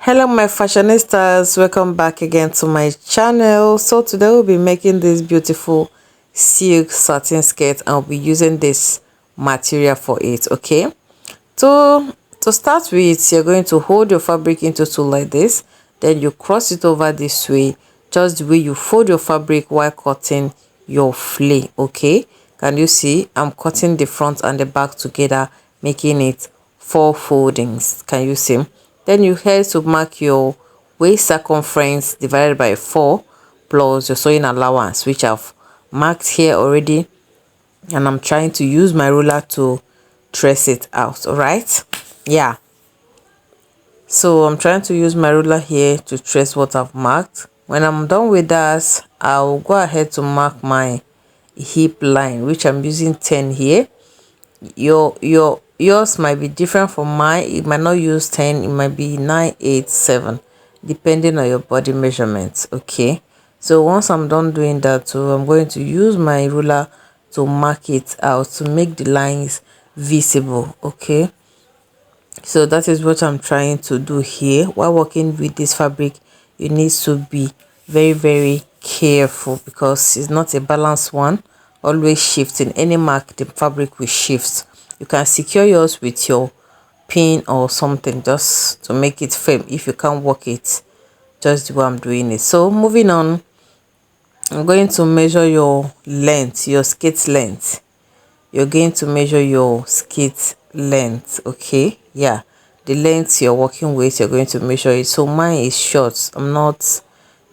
Hello my fashionistas, welcome back again to my channel. So today we'll be making this beautiful silk satin skirt and I'll be using this material for it. Okay, to start with, you're going to hold your fabric into two like this, then you cross it over this way, just the way you fold your fabric while cutting your flare. Okay, can you see I'm cutting the front and the back together, making it 4 foldings? Can you see? Then you head to mark your waist circumference divided by 4 plus your sewing allowance, which I've marked here already, and I'm trying to use my ruler to trace it out. All right, yeah, so I'm trying to use my ruler here to trace what I've marked. When I'm done with that, I'll go ahead to mark my hip line, which I'm using 10 here. Yours might be different from mine. It might not use 10, it might be 9, 8, 7, depending on your body measurements. Okay, so once I'm done doing that, so I'm going to use my ruler to mark it out to make the lines visible. Okay, so that is what I'm trying to do here. While working with this fabric, you need to be very careful because it's not a balanced one. Always shifting. Any mark, the fabric will shift. You can secure yours with your pin or something just to make it firm if you can't work it just the way I'm doing it. So moving on, I'm going to measure your length, your skirt length. You're going to measure your skirt length. Okay, yeah, the length you're working with, you're going to measure it. So mine is short. I'm not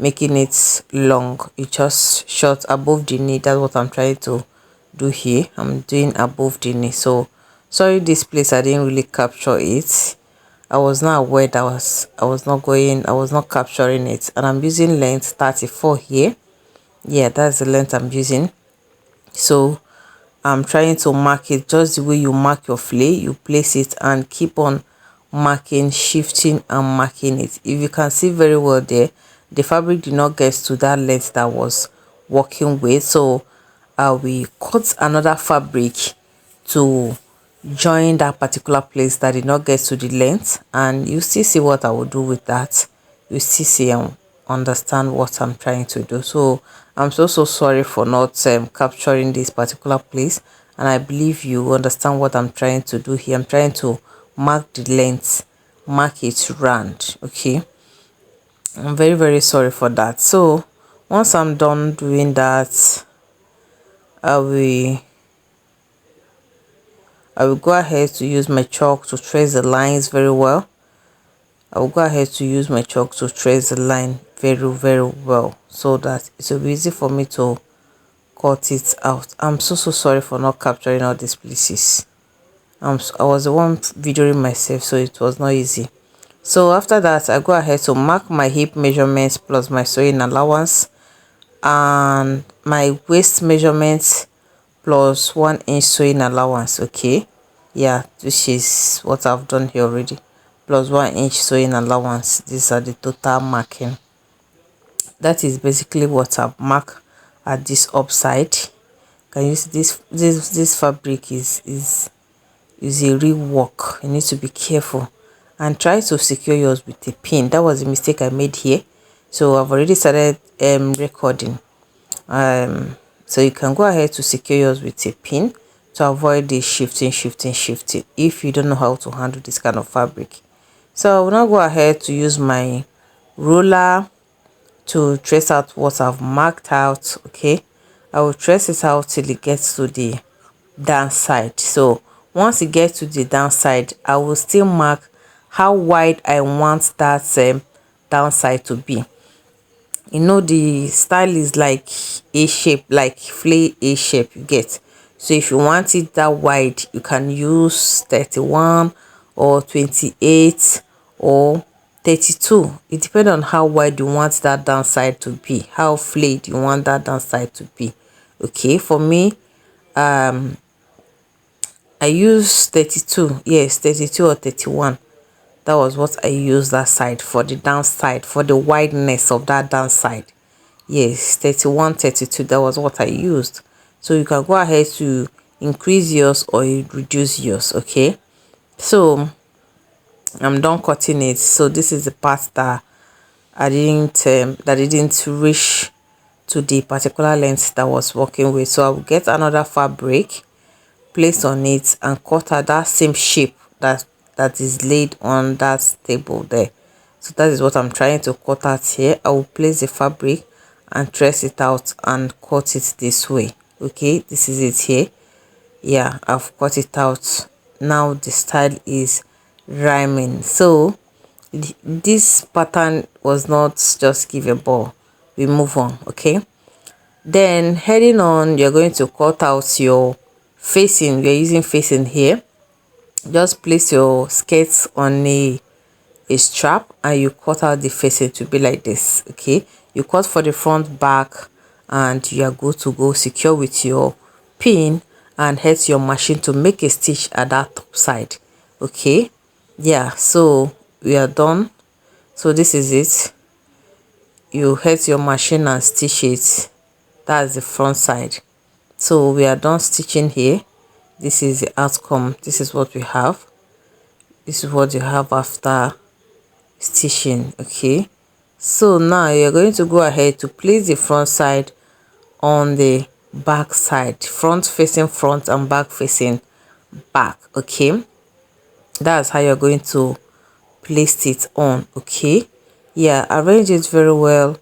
making it long, it's just short above the knee. That's what I'm trying to do here. I'm doing above the knee. So sorry, this place I didn't really capture it. I was not aware that I was not capturing it, and I'm using length 34 here. Yeah, that's the length I'm using. So I'm trying to mark it just the way you mark your flare. You place it and keep on marking, shifting and marking it. If you can see very well there, the fabric did not get to that length that I was working with, so I will cut another fabric to join that particular place that did not get to the length, and you still see what I will do with that. You still see and understand what I'm trying to do. So I'm so sorry for not capturing this particular place, and I believe you understand what I'm trying to do here. I'm trying to mark the length, mark it round. Okay, I'm very sorry for that. So once I'm done doing that, I will go ahead to use my chalk to trace the lines very well. I will go ahead to use my chalk to trace the line very well, so that it will be easy for me to cut it out. I'm so sorry for not capturing all these places. I was the one videoing myself, so it was not easy. So after that, I go ahead to mark my hip measurements plus my sewing allowance and my waist measurements plus 1 inch sewing allowance. Okay, yeah, this is what I've done here already, plus 1 inch sewing allowance. These are the total marking. That is basically what I've marked at this upside. Can you see this fabric is a real work. You need to be careful and try to secure yours with a pin. That was a mistake I made here, so I've already started recording. So you can go ahead to secure yours with a pin to avoid the shifting if you don't know how to handle this kind of fabric. So I will now go ahead to use my ruler to trace out what I've marked out. Okay, I will trace it out till it gets to the downside. So once it gets to the downside, I will still mark how wide I want that downside to be. You know, the style is like a shape, like flare a shape, you get. So if you want it that wide, you can use 31 or 28 or 32. It depends on how wide you want that downside to be, how flayed you want that downside to be. Okay, for me, I use 32. Yes, 32 or 31. That was what I used that side for the downside, for the wideness of that downside. Yes, 31, 32. That was what I used. So you can go ahead to increase yours or reduce yours. Okay, so I'm done cutting it. So this is the part that I didn't reach to the particular length that I was working with. So I'll get another fabric, place on it, and cut out that same shape that is laid on that table there. So that is what I'm trying to cut out here. I will place the fabric and trace it out and cut it this way. Okay, this is it here. Yeah, I've cut it out. Now the style is rhyming. So this pattern was not just give a ball. We move on. Okay, then heading on, you're going to cut out your facing. We're using facing here. Just place your skirts on a strap and you cut out the facing to be like this. Okay, you cut for the front, back, and you are good to go. Secure with your pin and head to your machine to make a stitch at that top side. Okay, yeah, so we are done. So this is it. You head to your machine and stitch it. That's the front side. So we are done stitching here. This is the outcome. This is what we have. This is what you have after stitching. Okay, so now you're going to go ahead to place the front side on the back side, front facing front and back facing back. Okay, that's how you're going to place it on. Okay, yeah, arrange it very well,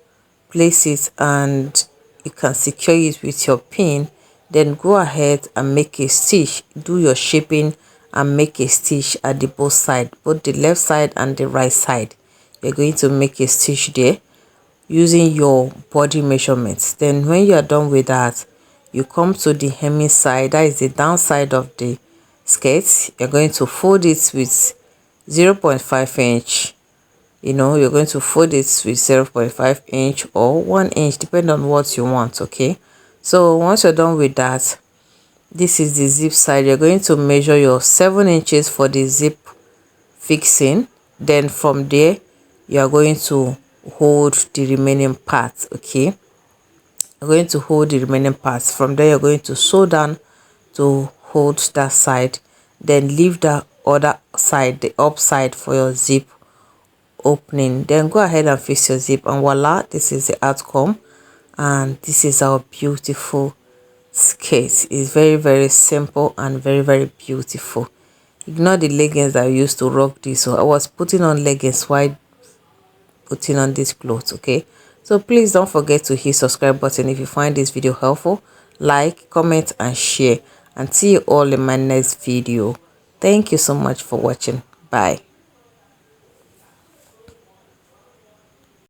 place it, and you can secure it with your pin. Then go ahead and make a stitch. Do your shaping and make a stitch at the both side, both the left side and the right side. You're going to make a stitch there using your body measurements. Then when you are done with that, you come to the hemming side, that is the downside of the skirt. You're going to fold it with 0.5 inch. You're going to fold it with 0.5 inch or 1 inch, depending on what you want. Okay, so once you're done with that, this is the zip side. You're going to measure your 7 inches for the zip fixing. Then from there, you are going to hold the remaining parts. Okay, you're going to hold the remaining parts. From there, you're going to sew down to hold that side, then leave the other side, the up side, for your zip opening. Then go ahead and fix your zip, and voila, this is the outcome. And this is our beautiful skirt. It's very, very simple and very, very beautiful. Ignore the leggings that I used to rock this. So I was putting on leggings while putting on this clothes. Okay, so please don't forget to hit subscribe button if you find this video helpful. Like, comment, and share, and see you all in my next video. Thank you so much for watching. Bye.